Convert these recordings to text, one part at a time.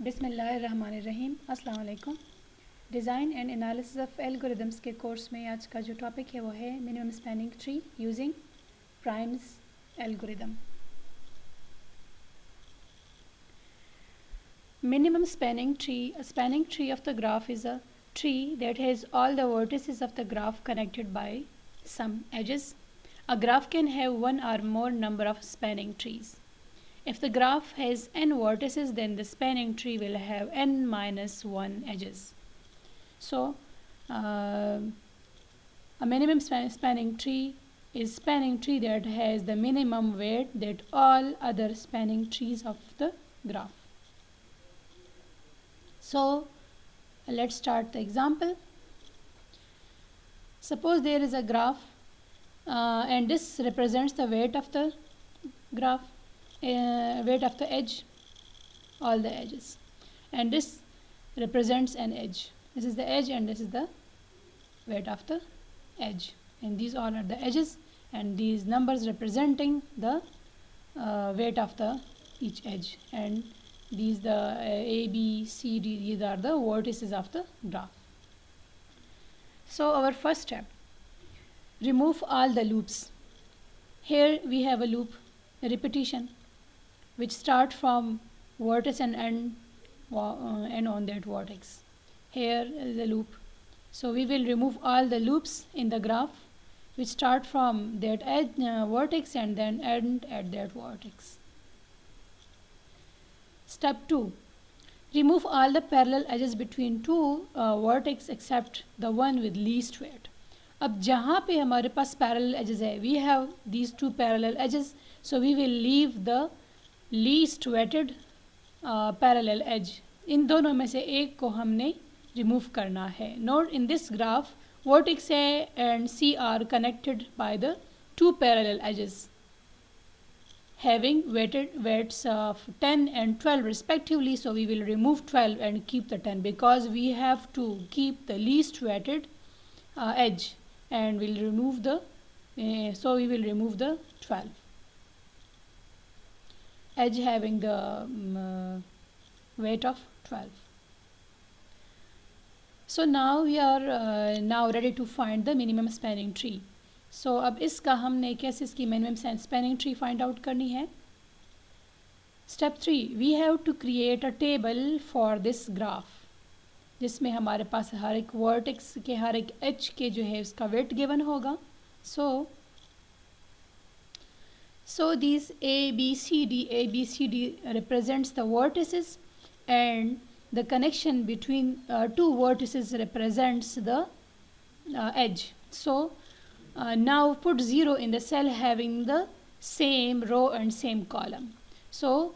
बिस्मिल्लाहिर्रहमानिर्रहीम अस्सलाम वालेकुम। Design and analysis of algorithms के कोर्स में आज का जो टॉपिक है वो है minimum spanning tree using primes algorithm. Minimum spanning tree. A spanning tree of the graph is a tree that has all the vertices of the graph connected by some edges. A graph can have one or more number of spanning trees. If the graph has n vertices, then the spanning tree will have n minus 1 edges. So, a minimum spanning tree is spanning tree that has the minimum weight that all other spanning trees of the graph. So, let's start the example. Suppose there is a graph and this represents the weight of the graph, weight of the edge, all the edges, and this represents an edge. This is the edge and this is the weight of the edge, and these all are the edges, and these numbers representing the weight of the each edge, and these the A, B, C, D, these are the vertices of the graph. So our first step, remove all the loops. Here we have a loop, a repetition, which start from vertex and end on that vertex. Here is a loop. So we will remove all the loops in the graph which start from that edge, vertex and then end at that vertex. Step 2. Remove all the parallel edges between two vertex except the one with least weight. अब जहाँ पे हमारे पास parallel edges है, we have these two parallel edges, so we will leave the least weighted parallel edge. इन दोनों में से एक को हमने remove करना है. Note in this graph, vertex A and C are connected by the two parallel edges, having weights of 10 and 12 respectively, so we will remove 12 and keep the 10 because we have to keep the least weighted edge, and we'll remove the so we will remove the 12 edge having the weight of 12. So now we are now ready to find the minimum spanning tree. So अब इसका हमने कैसे इसकी minimum spanning tree find out करनी है. Step 3, we have to create a table for this graph, जिसमें हमारे पास हर एक vertex के हर एक edge के जो है उसका weight given होगा. So these A, B, C, D represents the vertices, and the connection between two vertices represents the edge. So now put 0 in the cell having the same row and same column. So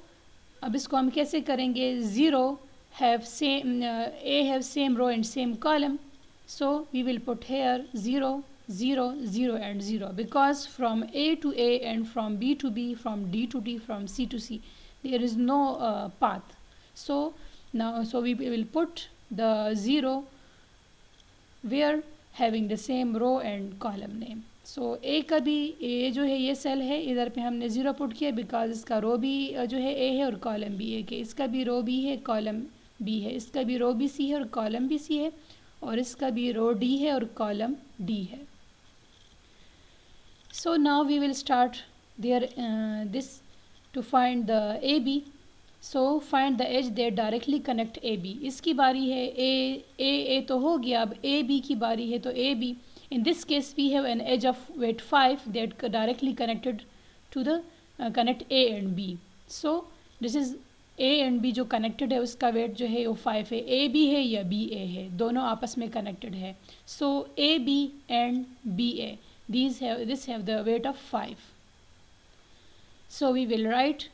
अब इसको हम कैसे करेंगे. 0 have same A have same row and same column, so we will put here 0, 0, 0 and 0, because from A to A and from B to B, from D to D, from C to C, there is no path. So now we will put the 0 where having the same row and column name. So A का भी A जो है ये cell है, इधर पे हमने 0 put किया बिकॉज इसका रो भी जो है A है और कॉलम भी A के. इसका भी रो B है, कॉलम B है. इसका भी रो भी C है और कॉलम भी C है, और इसका भी रो D है और कॉलम D है. So now we will start there this to find the AB. So find the edge that directly connect AB. इसकी बारी है A तो हो गया, अब AB की बारी है तो AB. In this case we have an edge of weight 5 that directly connected to the connect A and B. So this is A and B जो connected है उसका weight जो है वो 5 है. AB है या BA है, दोनों आपस में connected है. So AB and BA, this have the weight of 5. So we will write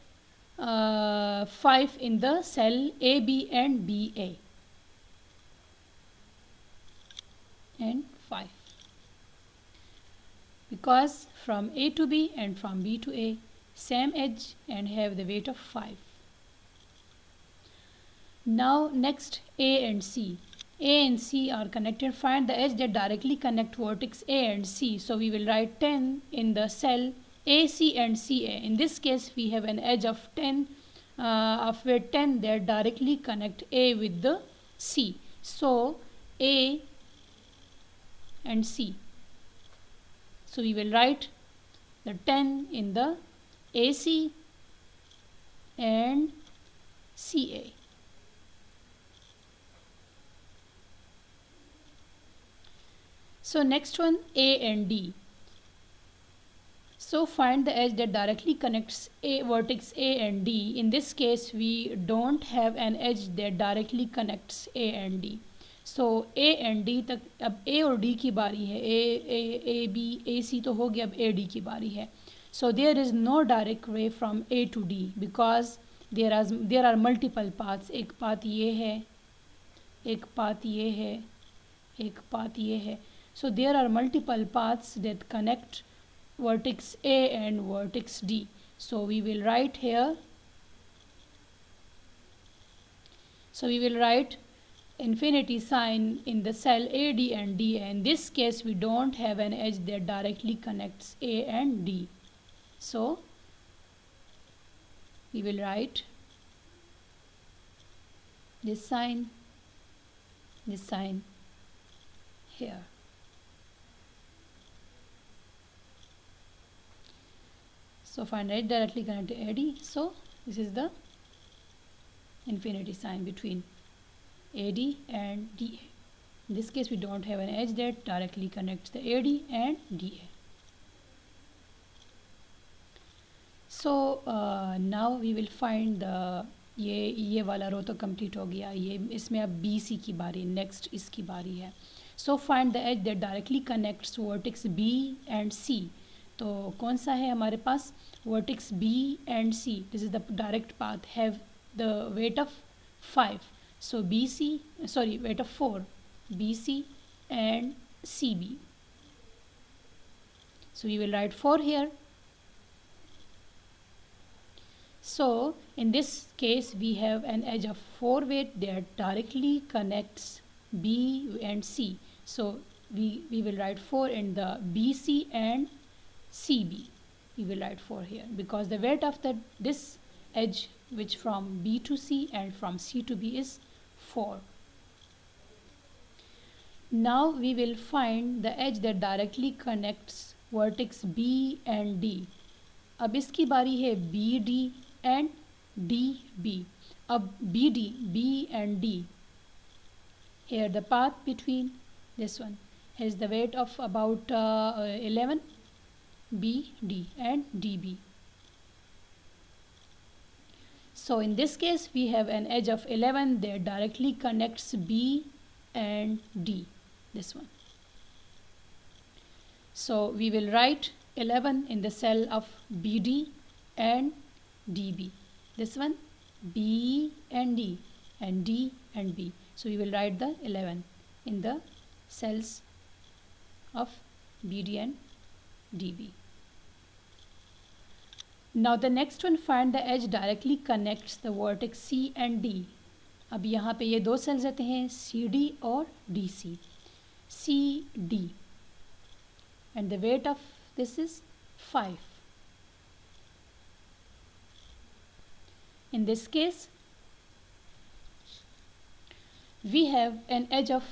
5 in the cell AB and BA, and 5, because from A to B and from B to A, same edge and have the weight of 5. Now next A and C. A and C are connected. Find the edge that directly connect vertex A and C. So we will write 10 in the cell AC and CA. In this case we have an edge of 10 of weight 10 that directly connect A with the C. So A and C. So we will write the 10 in the AC and CA. So next one, A and D. So find the edge that directly connects A vertex A and D. In this case, we don't have an edge that directly connects A and D. So A and D तक अब A और D की बारी है. A B A C तो हो गया, अब A D की बारी है. So there is no direct way from A to D because there are multiple paths. एक path ये है, एक path ये है, एक path ये है. So there are multiple paths that connect vertex A and vertex D. So we will write here. So we will write infinity sign in the cell AD and DA. In this case, we don't have an edge that directly connects A and D. So we will write this sign here. So find edge directly connected to AD. So this is the infinity sign between AD and DA. In this case, we don't have an edge that directly connects the AD and DA. So now we will find the ये वाला रो तो complete हो गया. ये इसमें अब BC की बारी, नेक्स्ट इसकी बारी है. So find the edge that directly connects vertex B and C. तो कौन सा है हमारे पास? Vertex B and C. This is the direct path, have the weight of 5. So weight of 4, BC and CB. So we will write 4 here. So in this case, we have an edge of 4 weight that directly connects B and C. So we will write 4 in the BC and CB. We will write 4 here because the weight of this edge, which from B to C and from C to B, is 4. Now we will find the edge that directly connects vertex B and D. अब इसकी बारी है BD and DB. अब BD, B and D. Here the path between this one has the weight of about 11, BD and DB. So in this case, we have an edge of 11 that directly connects B and D, this one. So we will write 11 in the cell of BD and DB. This one, B and D and D and B. So we will write the 11 in the cells of BD and DB. Now the next one, find the edge directly connects the vertex C and D. अब यहाँ पे ये दो sales रहते हैं, CD और DC. CD and the weight of this is 5. In this case, we have an edge of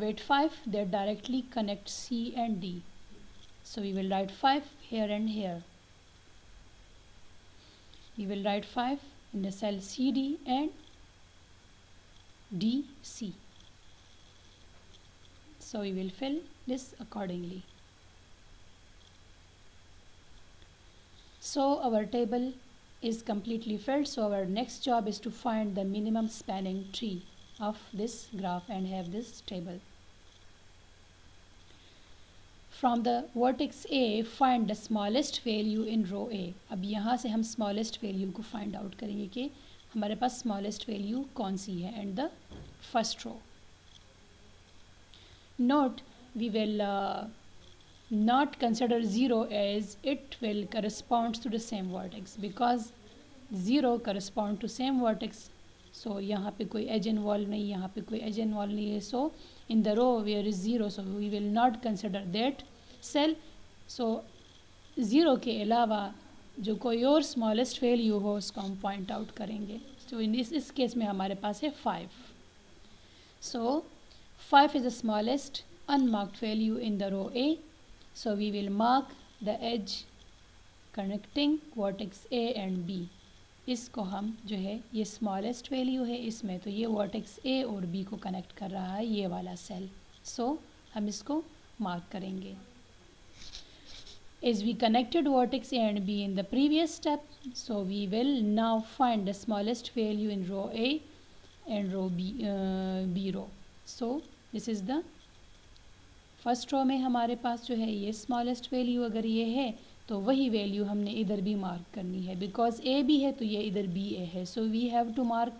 weight 5 that directly connects C and D. So we will write 5 here and here. We will write 5 in the cell CD and DC. So we will fill this accordingly. So our table is completely filled. So our next job is to find the minimum spanning tree of this graph and have this table. From the vertex A, find the smallest value in row A. अब यहाँ से हम smallest value को find out करेंगे कि हमारे पास smallest value कौन सी है and the first row. Note, we will not consider 0 as it will correspond to the same vertex because 0 correspond to same vertex. So यहाँ पे कोई edge involved नहीं, यहाँ पे कोई edge involved नहीं है. So in the row where is 0, so we will not consider that cell. So 0 के अलावा जो कोई और स्मॉलेस्ट वैल्यू हो उसको हम पॉइंट आउट करेंगे। तो इस केस में हमारे पास है 5। सो 5 is the smallest unmarked value in the row A, so we will mark the edge connecting vertex A and B। इसको हम जो है ये स्मॉलेस्ट वैल्यू है इसमें, तो ये वर्टेक्स ए और बी को कनेक्ट कर रहा है ये वाला सेल, सो हम इसको मार्क करेंगे। As we connected vertex A and B in the previous step, so we will now find the smallest value in row A and row B row। So this is the first row में हमारे पास जो है ये smallest value अगर ये है तो वही वैल्यू हमने इधर भी मार्क करनी है, बिकॉज ए बी है तो ये इधर बी ए है, so we have to mark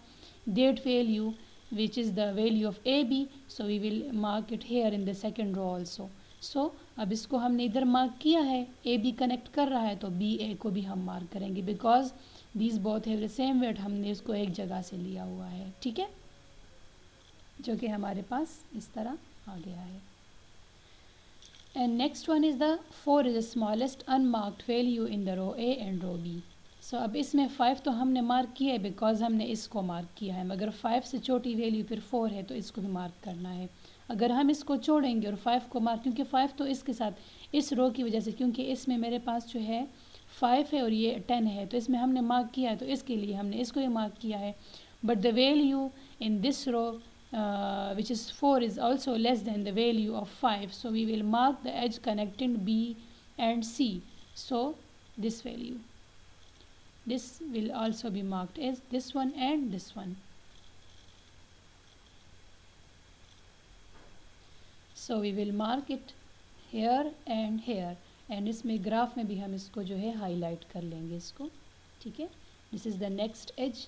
that value which is the value of a b, so we will mark it here in the second row also. So अब इसको हमने इधर mark किया है, ए बी कनेक्ट कर रहा है तो बी ए को भी हम मार्क करेंगे, because these both have the same weight, हमने इसको एक जगह से लिया हुआ है, ठीक है, जो कि हमारे पास इस तरह आ गया है। And next one is the 4 is the smallest unmarked value in the row A and row B। So अब इसमें 5 तो हमने मार्क किया है बिकॉज हमने इसको मार्क किया है, मगर 5 से छोटी वैल्यू फिर 4 है तो इसको भी मार्क करना है। अगर हम इसको छोड़ेंगे और 5 को मार्क, क्योंकि 5 तो इसके साथ इस रो की वजह से, क्योंकि इसमें मेरे पास जो है 5 है और ये 10 है तो इसमें हमने मार्क किया है, तो इसके लिए हमने इसको भी मार्क किया है। But the value in this row which is 4 is also less than the value of 5, so we will mark the edge connecting B and C, so this value, this will also be marked as this one and this one। So we will mark it here and here, and इसमें graph में भी हम इसको जो है highlight कर लेंगे इसको, ठीक है। This is the next edge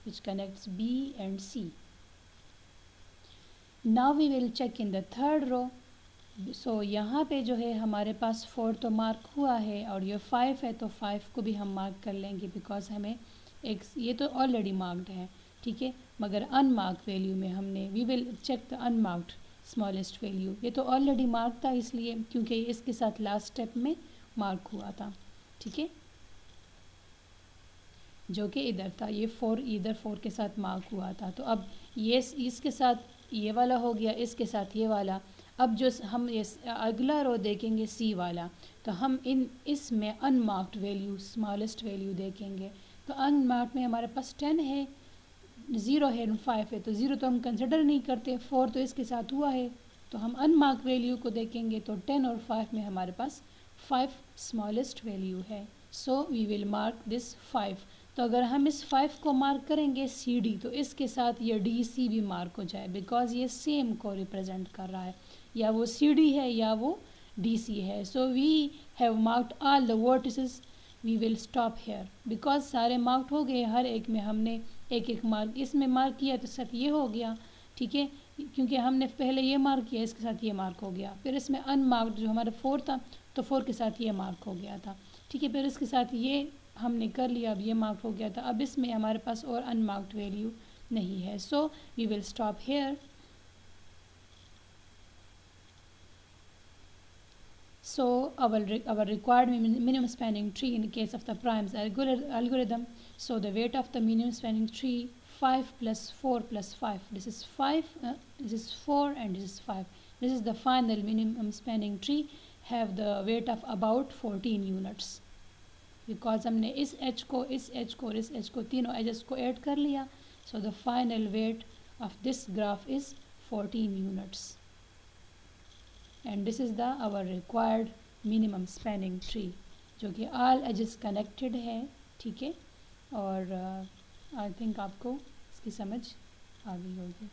which connects B and C। Now we will check in the third row। so यहाँ पे जो है हमारे पास 4 तो मार्क हुआ है और ये 5 है तो 5 को भी हम मार्क कर लेंगे, बिकॉज हमें एक ये तो ऑलरेडी मार्क्ड है, ठीक है, मगर अनमार्क वैल्यू में हमने we will check the unmarked smallest value. ये तो ऑलरेडी मार्क था इसलिए, क्योंकि इसके साथ लास्ट स्टेप में मार्क हुआ था, ठीक है, जो कि इधर था, ये 4 इधर 4 के साथ मार्क हुआ था। तो अब ये इसके साथ ये वाला हो गया, इसके साथ ये वाला। अब जो हम ये अगला रो देखेंगे सी वाला, तो हम इसमें अनमार्क्ड वैल्यू स्मॉलेस्ट वैल्यू देखेंगे। तो अनमार्क्ड में हमारे पास 10 है, 0 है, 5 है, तो 0 तो हम कंसिडर नहीं करते, 4 तो इसके साथ हुआ है, तो हम अनमार्क्ड वैल्यू को देखेंगे तो 10 और 5 में हमारे पास 5 स्मॉलेस्ट वैल्यू है। So we will mark this 5। तो अगर हम इस 5 को मार्क करेंगे सी डी, तो इसके साथ ये डी सी भी मार्क हो जाए, बिकॉज ये सेम को रिप्रेजेंट कर रहा है, या वो सी डी है या वो डी सी है। So we have marked all the vertices, we will stop here, because सारे मार्क्ड हो गए, हर एक में हमने एक एक मार्क इसमें मार्क किया तो साथ ये हो गया, ठीक है, क्योंकि हमने पहले ये मार्क किया इसके साथ ये मार्क हो गया, फिर इसमें अनमार्क्ड जो हमारा 4 था तो 4 के साथ ये मार्क हो गया था, ठीक है, फिर इसके साथ ये हमने कर लिया, अब ये मार्क हो गया था, अब इसमें हमारे पास और अनमार्क्ड वैल्यू नहीं है। So we will stop here. So our required minimum spanning tree in case of the primes algorithm, so the weight of the minimum spanning tree 5 plus 4 plus 5, this is 5, this is 4 and this is 5, this is the final minimum spanning tree, have the weight of about 14 units, because हमने इस H को इस H को और इस H को तीनों edges को ऐड कर लिया। So the final weight of this graph is 14 units, and this is the our required minimum spanning tree, जो कि ऑल एजेस कनेक्टेड है, ठीक है, और आई थिंक आपको इसकी समझ आ गई होगी।